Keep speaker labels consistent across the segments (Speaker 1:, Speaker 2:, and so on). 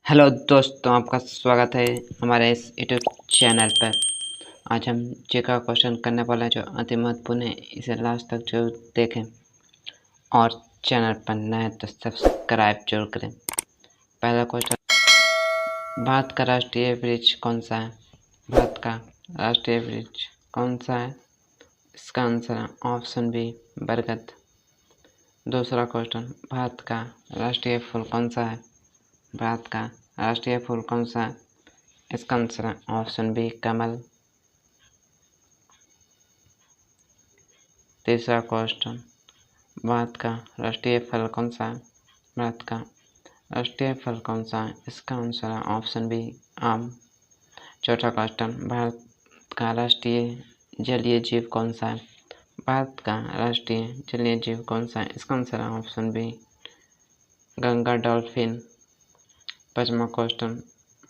Speaker 1: Hello दोस्तों, आपका स्वागत है हमारे इस यूट्यूब चैनल पर। आज हम जी का क्वेश्चन करने वाले हैं जो अति महत्वपूर्ण है। इसे लास्ट तक जरूर देखें और चैनल पर नए हैं तो सब्सक्राइब जरूर करें। पहला क्वेश्चन, भारत का राष्ट्रीय वृक्ष कौन सा है? भारत का राष्ट्रीय वृक्ष कौन सा है? इसका आंसर है ऑप्शन बी, बरगद। दूसरा क्वेश्चन, भारत का राष्ट्रीय फूल कौन सा है? भारत का राष्ट्रीय फूल कौन सा है? इसका आंसर है ऑप्शन बी, कमल। तीसरा क्वेश्चन, भारत का राष्ट्रीय फल कौन सा है? भारत का राष्ट्रीय फल कौन सा है? इसका आंसर है ऑप्शन बी, आम। चौथा क्वेश्चन, भारत का राष्ट्रीय जलीय जीव कौन सा है? भारत का राष्ट्रीय जलीय जीव कौन सा है? इसका आंसर है ऑप्शन बी, गंगा डॉल्फिन। पांचवा क्वेश्चन,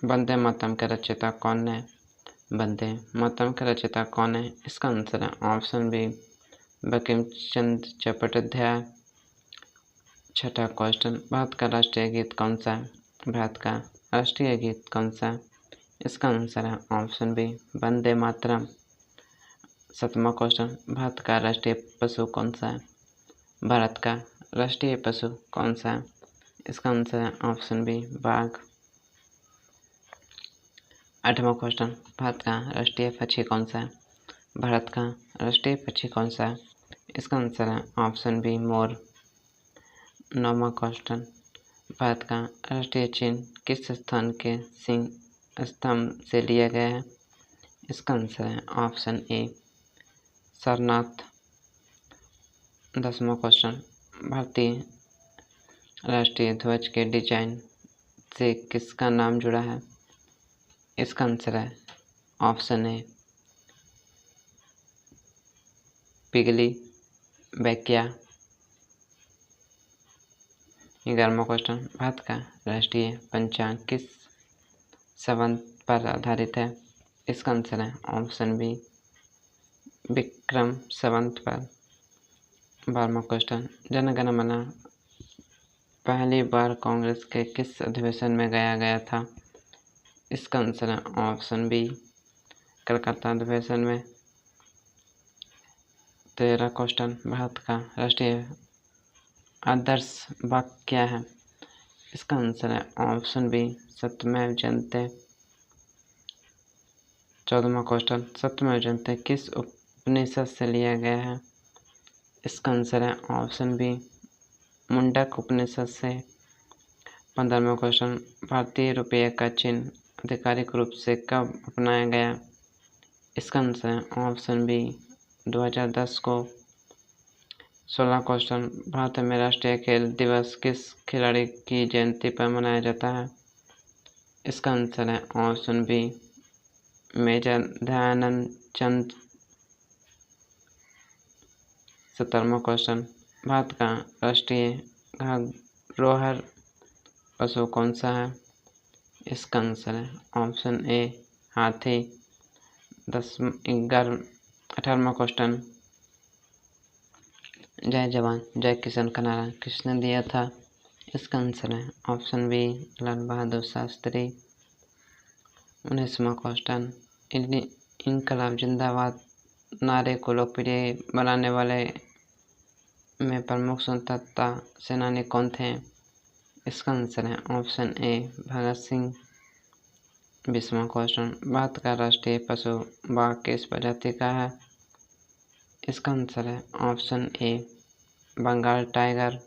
Speaker 1: वंदे मातरम के रचयिता कौन है? वंदे मातरम के रचयिता कौन है? इसका आंसर है ऑप्शन बी, बंकिम चंद्र चट्टोपाध्याय। छठा क्वेश्चन, भारत का राष्ट्रीय गीत कौन सा है? भारत का राष्ट्रीय गीत कौन सा है? इसका आंसर है ऑप्शन बी, वंदे मातरम। सातवां क्वेश्चन, भारत का राष्ट्रीय पशु कौन सा है? भारत का राष्ट्रीय पशु कौन सा है? इसका आंसर है ऑप्शन बी, बाघ। आठवां क्वेश्चन, भारत का राष्ट्रीय पक्षी कौन सा है? भारत का राष्ट्रीय पक्षी कौन सा है? इसका आंसर है ऑप्शन बी, मोर। नौवां क्वेश्चन, भारत का राष्ट्रीय चिन्ह किस स्थान के सिंह स्तंभ से लिया गया है? इसका आंसर है ऑप्शन ए, सारनाथ। 10वां क्वेश्चन, भारतीय राष्ट्रीय ध्वज के डिजाइन से किसका नाम जुड़ा है? इसका आंसर है ऑप्शन ए, पिगली बैकिया। 11वां क्वेश्चन, भारत का राष्ट्रीय पंचांग किस संवत पर आधारित है? इसका आंसर है ऑप्शन बी, विक्रम संवत पर। 12वां क्वेश्चन, जन गण मन पहली बार कांग्रेस के किस अधिवेशन में गाया गया था? इसका आंसर है ऑप्शन बी, कलकत्ता अधिवेशन में। 13वां क्वेश्चन, भारत का राष्ट्रीय आदर्श वाक्य क्या है? इसका आंसर है ऑप्शन बी, सत्यमेव जयते। 14वां क्वेश्चन, सत्यमेव जयते किस उपनिषद से लिया गया है? इसका आंसर है ऑप्शन बी, मुंडक उपनिषद से। 15वां क्वेश्चन, भारतीय रुपये का चिन्ह आधिकारिक रूप से कब अपनाया गया? इसका आंसर है ऑप्शन बी, 2010 को। 16वां क्वेश्चन, भारत में राष्ट्रीय खेल दिवस किस खिलाड़ी की जयंती पर मनाया जाता है? इसका आंसर है ऑप्शन बी, मेजर ध्यानचंद चंद। 17वां क्वेश्चन, भारत का राष्ट्रीय घाघरोहर पशु कौन सा है? इसका आंसर है ऑप्शन ए, हाथी। 18वां क्वेश्चन, जय जवान जय किसान का नारा किसने दिया था? इसका आंसर है option B, Lal Bahadur Shastri. 19वां question, इनकलाब जिंदाबाद नारे को लोकप्रिय बनाने वाले में प्रमुख स्वतंत्रता सेनानी कौन थे? इसका आंसर है ऑप्शन ए, भगत सिंह। 20वां क्वेश्चन, भारत का राष्ट्रीय पशु बाघ किस प्रजाति का है? इसका आंसर है ऑप्शन ए, बंगाल टाइगर।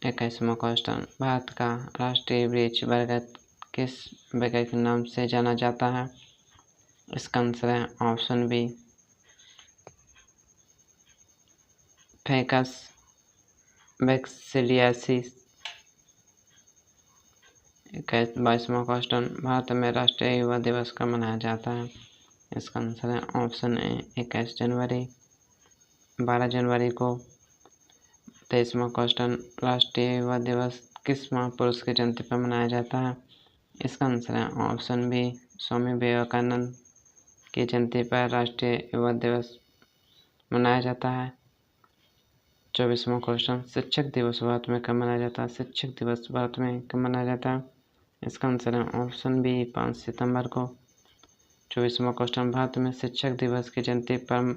Speaker 1: 21वां क्वेश्चन, भारत का राष्ट्रीय वृक्ष बरगद किस वैज्ञानिक नाम से जाना जाता है? इसका आंसर है ऑप्शन बी, फैकस वैक्सीलियासिस। 22वां क्वेश्चन, भारत में राष्ट्रीय युवा दिवस कब मनाया जाता है? इसका आंसर है ऑप्शन ए, 21 जनवरी, 12 जनवरी को। 23वां क्वेश्चन, राष्ट्रीय युवा दिवस किस महापुरुष की जयंती पर मनाया जाता है? इसका आंसर है ऑप्शन बी, स्वामी विवेकानंद की जयंती पर राष्ट्रीय युवा दिवस मनाया जाता है। 24वां क्वेश्चन, शिक्षक दिवस भारत में कब मनाया जाता है? शिक्षक दिवस भारत में कब मनाया जाता है? इसका आंसर है ऑप्शन बी 5 सितंबर को। 24वां क्वेश्चन, भारत में शिक्षक दिवस की जयंती पर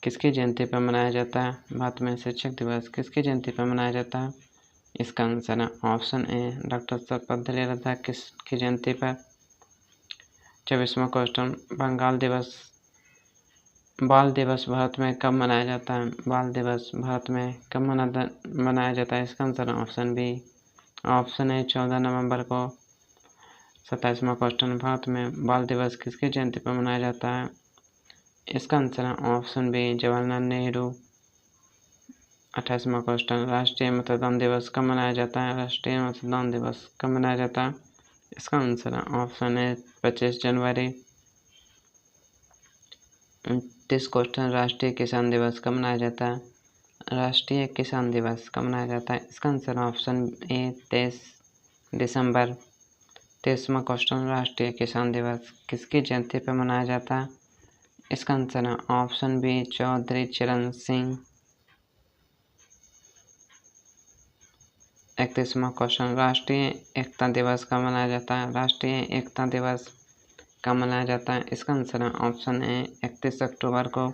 Speaker 1: किसकी जयंती पर मनाया जाता है? भारत में शिक्षक दिवस किसकी जयंती पर मनाया जाता है? इसका आंसर है option A doctor Sarvepalli Radhakrishnan किसकी जयंती पर। 24वां क्वेश्चन, बाल दिवस भारत में कब मनाया जाता है? बाल दिवस भारत में कब मनाया जाता है? इसका आंसर है ऑप्शन बी, ऑप्शन ए 14 नवंबर को। 27वां क्वेश्चन, भारत में बाल दिवस किसकी जयंती पर मनाया जाता है? इसका आंसर है ऑप्शन बी जवाहरलाल नेहरू। 28वां क्वेश्चन, राष्ट्रीय मतदान दिवस कब मनाया जाता है? राष्ट्रीय मतदान दिवस कब मनाया जाता है? इसका आंसर है ऑप्शन ए 25 जनवरी। 29 क्वेश्चन, राष्ट्रीय किसान दिवस कब मनाया जाता है? राष्ट्रीय किसान दिवस कब मनाया जाता है? इसका आंसर है ऑप्शन ए 23 दिसंबर। 30वां क्वेश्चन, राष्ट्रीय किसान दिवस किसकी जयंती पर मनाया जाता है? इसका आंसर है ऑप्शन बी चौधरी चरण सिंह। 31वां क्वेश्चन, राष्ट्रीय एकता दिवस कब मनाया जाता है? राष्ट्रीय एकता दिवस कब मनाया जाता है? इसका आंसर है ऑप्शन ए 31 अक्टूबर को।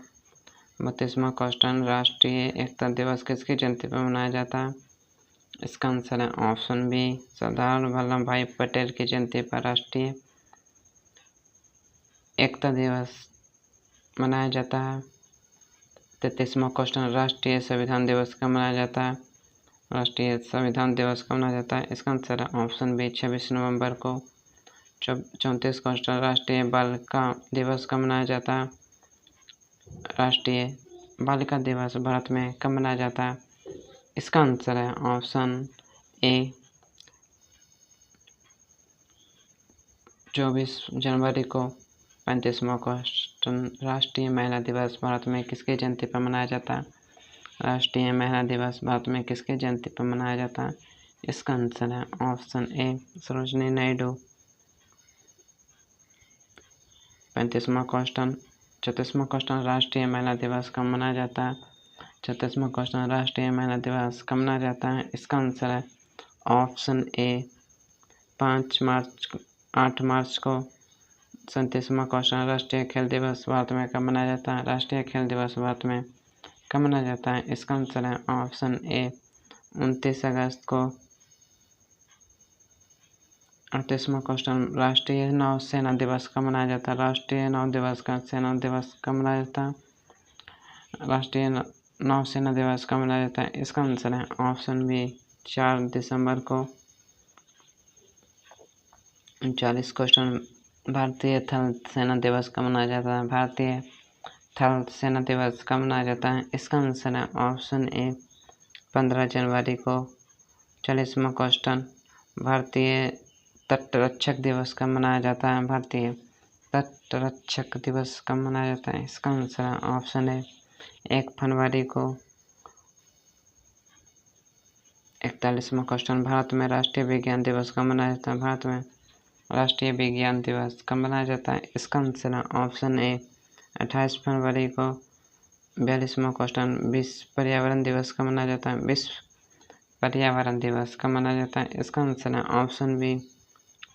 Speaker 1: 32वां क्वेश्चन, राष्ट्रीय एकता दिवस किसकी जयंती पर मनाया जाता है? इसका आंसर है ऑप्शन बी सरदार वल्लभ भाई पटेल की जयंती पर राष्ट्रीय एकता दिवस मनाया जाता है। 33वां क्वेश्चन, राष्ट्रीय संविधान दिवस कब मनाया जाता है? राष्ट्रीय संविधान दिवस कब मनाया जाता है? इसका आंसर है ऑप्शन बी 26 नवंबर को। 34 क्वेश्चन, राष्ट्रीय बालिका दिवस कब मनाया जाता है? राष्ट्रीय बालिका दिवस भारत में कब मनाया जाता है? इसका आंसर है ऑप्शन ए 24 जनवरी को। 35वां क्वेश्चन, राष्ट्रीय महिला दिवस भारत में किसकी जयंती पर मनाया जाता है? राष्ट्रीय महिला दिवस भारत में किसकी जयंती पर मनाया जाता है? इसका आंसर है ऑप्शन ए सरोजिनी नायडू। 35वां क्वेश्चन, 34वां क्वेश्चन, राष्ट्रीय महिला दिवस कब मनाया जाता है? 34वां क्वेश्चन, राष्ट्रीय महिला दिवस कब मनाया जाता है? इसका आंसर है ऑप्शन ए 8 मार्च को। 37वां क्वेश्चन, राष्ट्रीय खेल दिवस भारत में कब मनाया जाता है? राष्ट्रीय खेल दिवस भारत में कब मनाया जाता है? इसका आंसर है ऑप्शन ए 29 अगस्त को। 38वां क्वेश्चन, राष्ट्रीय नौसेना दिवस कब मनाया जाता है? राष्ट्रीय सेना दिवस कब मनाया जाता है? राष्ट्रीय नौसेना दिवस कब मनाया जाता है? इसका आंसर है ऑप्शन बी 4 दिसंबर को। 39 क्वेश्चन, भारतीय थल सेना दिवस कब मनाया जाता है? भारतीय थल सेना दिवस कब मनाया जाता है? इसका आंसर है ऑप्शन ए 15 जनवरी को। 40वां क्वेश्चन, भारतीय तटरक्षक दिवस कब मनाया जाता है? भारतीय तटरक्षक दिवस कब मनाया जाता है? इसका आंसर है ऑप्शन ए 1 फरवरी को। 41वां क्वेश्चन, भारत में राष्ट्रीय विज्ञान दिवस कब मनाया जाता है? भारत में राष्ट्रीय विज्ञान दिवस कब मनाया जाता है? इसका आंसर है ऑप्शन ए 28 फरवरी को। 42वां क्वेश्चन, विश्व पर्यावरण दिवस कब मनाया जाता है? विश्व पर्यावरण दिवस कब मनाया जाता है? इसका आंसर है ऑप्शन बी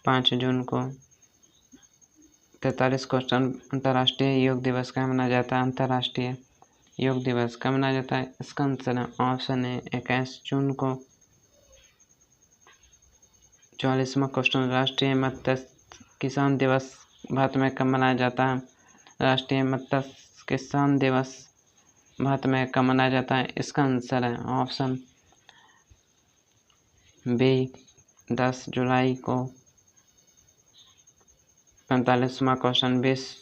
Speaker 1: 5 जून को। 43 क्वेश्चन, अंतर्राष्ट्रीय योग दिवस कब मनाया जाता है? अंतर्राष्ट्रीय योग दिवस कब मनाया जाता है? इसका आंसर है ऑप्शन ए 21 जून को। 44वां क्वेश्चन, राष्ट्रीय मत्स्य किसान दिवस भारत में कब मनाया जाता है? राष्ट्रीय मत्स्य किसान दिवस भारत में कब मनाया जाता है? इसका आंसर है ऑप्शन बी 10 जुलाई को। 45वां क्वेश्चन, विश्व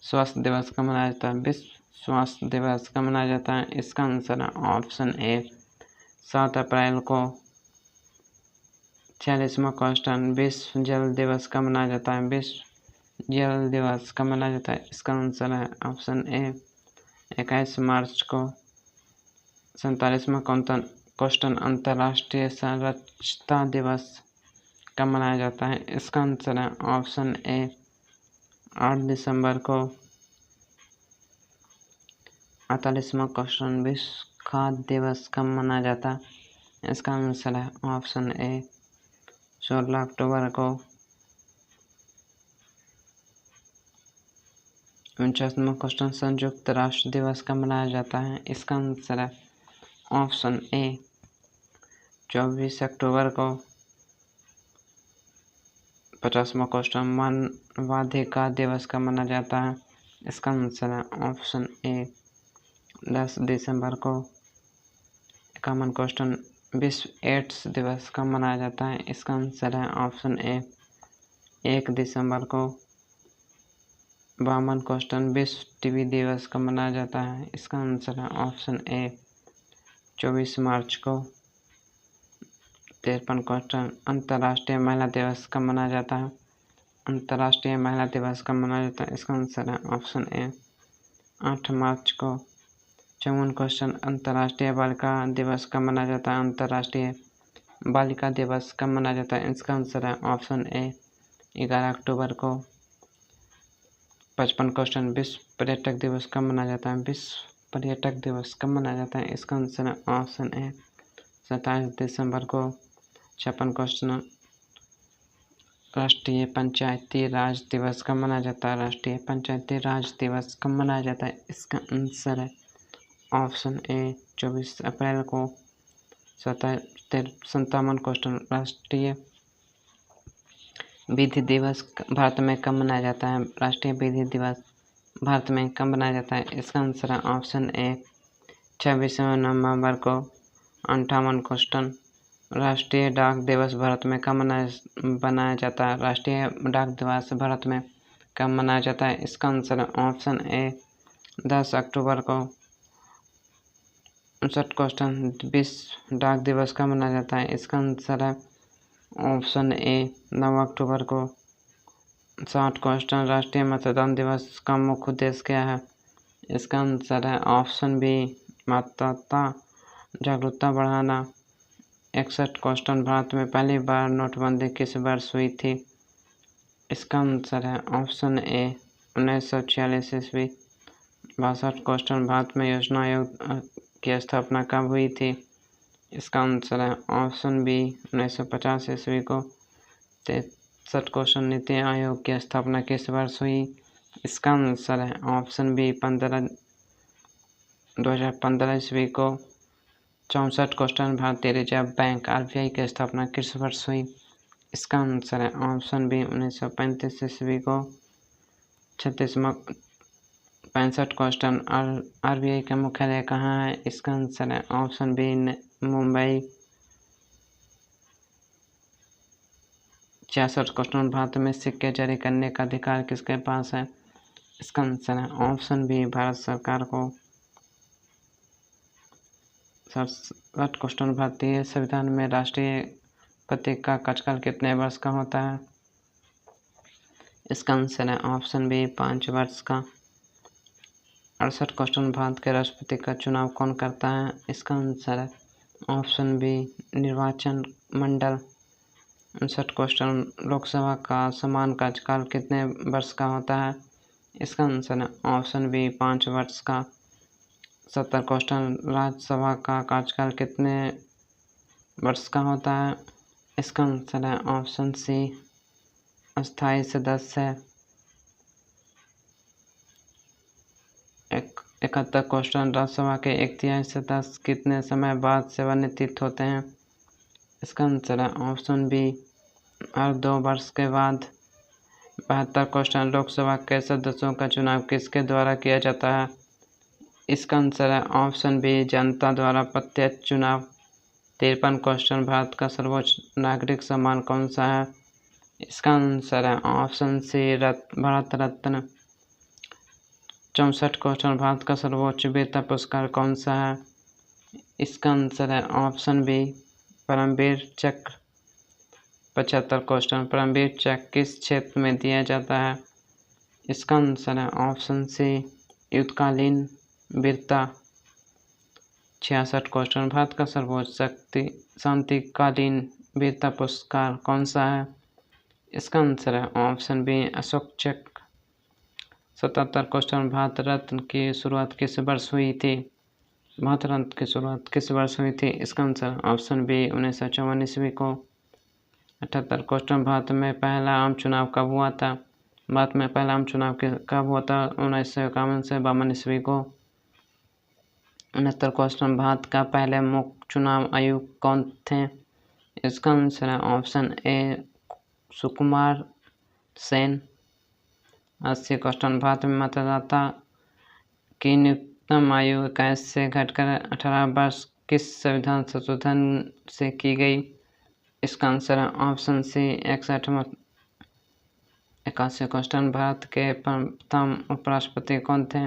Speaker 1: स्वास्थ्य दिवस कब मनाया जाता है? विश्व स्वास्थ्य दिवस कब मनाया जाता है? इसका आंसर है ऑप्शन ए 7 अप्रैल को। 46वां क्वेश्चन, विश्व जल दिवस कब मनाया जाता है? विश्व जल दिवस कब मनाया जाता है? इसका आंसर है ऑप्शन ए 21 मार्च को। 47वां क्वेश्चन, अंतर्राष्ट्रीय साक्षरता दिवस कब मनाया जाता है? इसका आंसर है ऑप्शन ए 8 दिसंबर को। 48वां क्वेश्चन, विश्व खाद्य दिवस कब मनाया जाता है? इसका आंसर है ऑप्शन ए 16 अक्टूबर को 49वां क्वेश्चन संयुक्त राष्ट्र दिवस कब मनाया जाता है? इसका आंसर है ऑप्शन ए 24 अक्टूबर को। 50वां क्वेश्चन मानवाधिकार दिवस कब मनाया जाता है? इसका आंसर है ऑप्शन ए 10 दिसंबर को। 51 क्वेश्चन विश्व एड्स दिवस कब मनाया जाता है? इसका आंसर है ऑप्शन ए 1 दिसंबर को। 52 क्वेश्चन विश्व टीबी दिवस कब मनाया जाता है? इसका आंसर है ऑप्शन ए 24 मार्च को। 53 क्वेश्चन अंतर्राष्ट्रीय महिला दिवस कब मनाया जाता है? अंतर्राष्ट्रीय महिला दिवस कब मनाया जाता है? इसका आंसर है ऑप्शन ए 8 मार्च को। 54 क्वेश्चन अंतर्राष्ट्रीय बालिका दिवस कब मनाया जाता है? अंतर्राष्ट्रीय बालिका दिवस कब मनाया जाता है? इसका आंसर है ऑप्शन ए 11 अक्टूबर को। 55 क्वेश्चन विश्व पर्यटक दिवस कब मनाया जाता है? विश्व पर्यटक दिवस कब मनाया जाता है? इसका आंसर है ऑप्शन ए 27 दिसंबर को। 56 क्वेश्चन राष्ट्रीय पंचायती राज दिवस कब मनाया जाता है? राष्ट्रीय पंचायती राज दिवस कब मनाया जाता है? इसका आंसर है ऑप्शन ए 24 अप्रैल को। 57 क्वेश्चन राष्ट्रीय विधि दिवस भारत में कब मनाया जाता है? राष्ट्रीय विधि दिवस भारत में कब मनाया जाता है? इसका आंसर है ऑप्शन ए 26 नवंबर को। 58 क्वेश्चन राष्ट्रीय डाक दिवस भारत में कब मनाया जाता है? राष्ट्रीय डाक दिवस भारत में कब मनाया जाता है? इसका आंसर है ऑप्शन ए 10 अक्टूबर को। 59 क्वेश्चन विश्व डाक दिवस कब मनाया जाता है? इसका आंसर है ऑप्शन ए 9 अक्टूबर को। 60 क्वेश्चन राष्ट्रीय मतदान दिवस का मुख्य उद्देश्य क्या है? इसका आंसर है ऑप्शन बी मतदाता जागरूकता बढ़ाना। 61 क्वेश्चन भारत में पहली बार नोटबंदी किस वर्ष हुई थी? इसका आंसर है ऑप्शन ए 1946 ईस्वी। 62 क्वेश्चन भारत में योजना आयोग की स्थापना कब हुई थी? इसका आंसर है ऑप्शन बी 1950 ईस्वी को। 63 क्वेश्चन नीति आयोग की स्थापना किस वर्ष हुई? इसका आंसर है ऑप्शन बी 2015 ईस्वी को। 64 क्वेश्चन भारतीय रिजर्व बैंक आरबीआई की स्थापना किस वर्ष हुई? इसका आंसर है ऑप्शन बी 1935 ईस्वी को। 65 क्वेश्चन आरबीआई का मुख्यालय कहाँ है? इसका आंसर है option B Mumbai. 66 question Bharat में सिक्के जारी करने का अधिकार किसके पास है? इसका आंसर है ऑप्शन बी भारत सरकार को। 67 क्वेश्चन भारतीय संविधान में राष्ट्रीय प्रतीक का कार्यकाल कितने वर्ष का होता है? इसका आंसर है ऑप्शन बी 5 वर्ष का। 68 क्वेश्चन भारत के राष्ट्रपति का चुनाव कौन करता है? इसका आंसर है ऑप्शन बी निर्वाचन मंडल। 59 क्वेश्चन लोकसभा का समान कार्यकाल कितने वर्ष का होता है? इसका आंसर है ऑप्शन बी 5 वर्ष का। 70 क्वेश्चन राज्यसभा का कार्यकाल कितने वर्ष का होता है? इसका आंसर है ऑप्शन सी अस्थायी सदस्य। 71 क्वेश्चन राज्यसभा के 1/3 सदस्य कितने समय बाद सेवानिवृत्त होते हैं? इसका आंसर है ऑप्शन बी हर 2 वर्ष के बाद। 72 क्वेश्चन लोकसभा के सदस्यों का चुनाव किसके द्वारा किया जाता है? इसका आंसर है ऑप्शन बी जनता द्वारा प्रत्यक्ष चुनाव। 53 क्वेश्चन भारत का सर्वोच्च नागरिक सम्मान कौन सा है? इसका आंसर है option C Bharat Ratna. 64 question भारत का सर्वोच्च वीरता पुरस्कार कौन सा है? इसका आंसर है ऑप्शन बी परमवीर चक्र। 75 क्वेश्चन परमवीर चक्र किस क्षेत्र में दिया जाता है? इसका आंसर है ऑप्शन सी युद्धकालीन वीरता। 66 क्वेश्चन भारत का सर्वोच्च शांतिकालीन वीरता पुरस्कार कौन सा है? इसका आंसर है ऑप्शन बी अशोक चक्र। 77 क्वेश्चन भारत रत्न की शुरुआत किस वर्ष हुई थी? भारत रत्न की शुरुआत किस वर्ष हुई थी? इसका आंसर ऑप्शन बी 1954 ईस्वी को। 78 क्वेश्चन, भारत में पहला आम चुनाव कब हुआ था? भारत में पहला आम चुनाव कब हुआ था? 1951 से 52 ईस्वी को। 69 क्वेश्चन, भारत का पहले मुख्य चुनाव आयुक्त कौन थे? इसका आंसर है ऑप्शन ए सुकुमार सेन। 80 क्वेश्चन, भारत में मतदाता की न्यूनतम आयु 21 से घटकर 18 वर्ष किस संविधान संशोधन से की गई? इसका आंसर है ऑप्शन सी 61। 81 क्वेश्चन, भारत के प्रथम उपराष्ट्रपति कौन थे?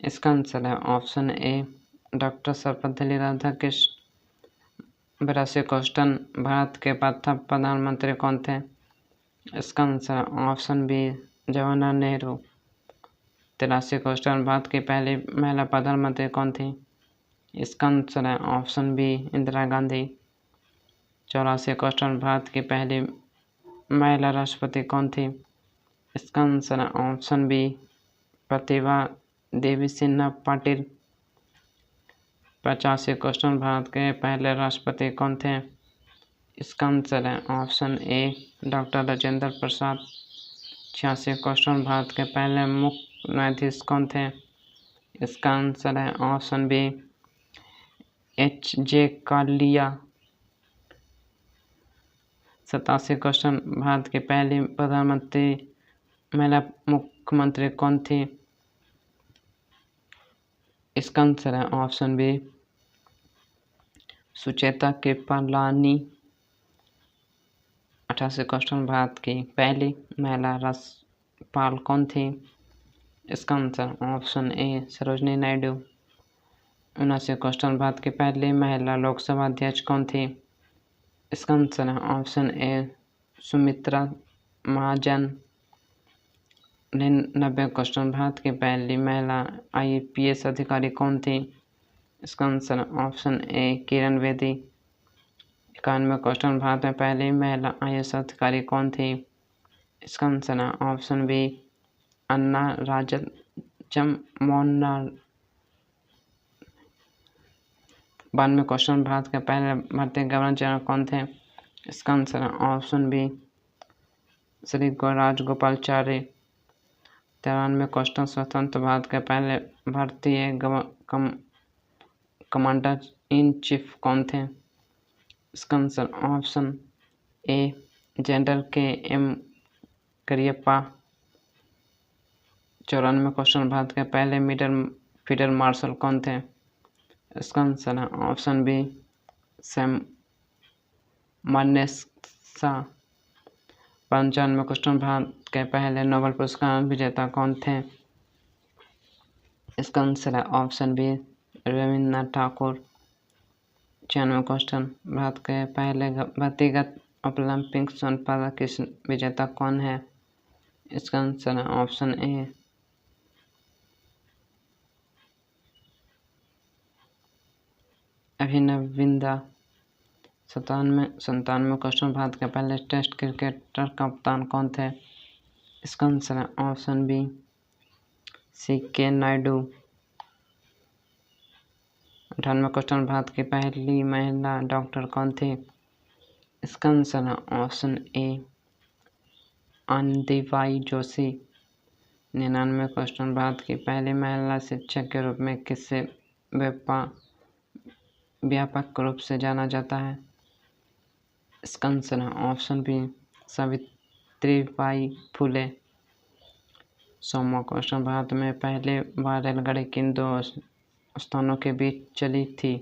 Speaker 1: इसका आंसर है option A doctor Sarvepalli Radhakrishna. 82 question, Bharat के प्रथम प्रधानमंत्री कौन थे? इसका आंसर है option B Jawaharlal Nehru. 83 question, Bharat की पहली महिला प्रधानमंत्री कौन थी? इसका आंसर है option B Indira Gandhi. 84 question, Bharat की पहली महिला राष्ट्रपति कौन थी? इसका आंसर है option B Pratibha Devi Sinha Patil. 85 question, Bharat के पहले राष्ट्रपति कौन थे? इसका आंसर है option A doctor Rajendra Prasad. 86 question, Bharat के पहले मुख्य न्यायाधीश कौन थे? इसका आंसर है option B H.J. Kalia. 87 question, Bharat की पहली प्रधानमंत्री महिला मुख्यमंत्री कौन थी? इसका आंसर है option B Sucheta Kripalani. 88 question, Bharat की पहली महिला राज्यपाल कौन थी? इसका answer option A Sarojini Naidu. 79 question, Bharat की पहली महिला लोकसभा अध्यक्ष कौन थी? इसका आंसर है ऑप्शन ए सुमित्रा महाजन। 90 क्वेश्चन, भारत की पहली महिला IPS अधिकारी कौन थी? इसका आंसर है ऑप्शन ए किरण बेदी। 91 क्वेश्चन, भारत में पहली महिला IAS अधिकारी कौन थी? इसका आंसर है ऑप्शन बी अन्ना राजम मोहनलाल। 92 क्वेश्चन, भारत के पहले भारतीय गवर्नर जनरल कौन थे? इसका आंसर है option B Shri Rajagopalachari. 93 question, स्वतंत्र भारत के पहले भारतीय कमांडर इन चीफ कौन थे? इसका answer option A general KM Cariappa. 94 question, Bharat के पहले फील्ड मार्शल कौन थे? इसका आंसर है option B Sam Manekshaw. 95 question, Bharat के पहले नोबेल पुरस्कार विजेता कौन थे? इसका आंसर है option B Rabindranath Thakur. 96 question, Bharat के पहले व्यक्तिगत ओलंपिक स्वर्ण पदक के विजेता कौन है? इसका आंसर है ऑप्शन ए अभिनव बिंद्रा। 97 क्वेश्चन, भारत के पहले टेस्ट क्रिकेटर कप्तान कौन थे? इसका आंसर है option B CK Naidu. 98 question, Bharat की पहली महिला डॉक्टर कौन थी? इसका आंसर है option A Anandibai Joshi. 99 question, Bharat की पहली महिला शिक्षक के रूप में किसे व्यापक रूप से जाना जाता है? इसका आंसर है option B Savitribai Phule. 100वां question, Bharat में पहले बार रेलगाड़ी किन दो स्थानों के बीच चली थी?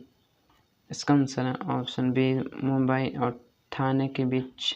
Speaker 1: इसका आंसर है ऑप्शन बी मुंबई और ठाणे के बीच।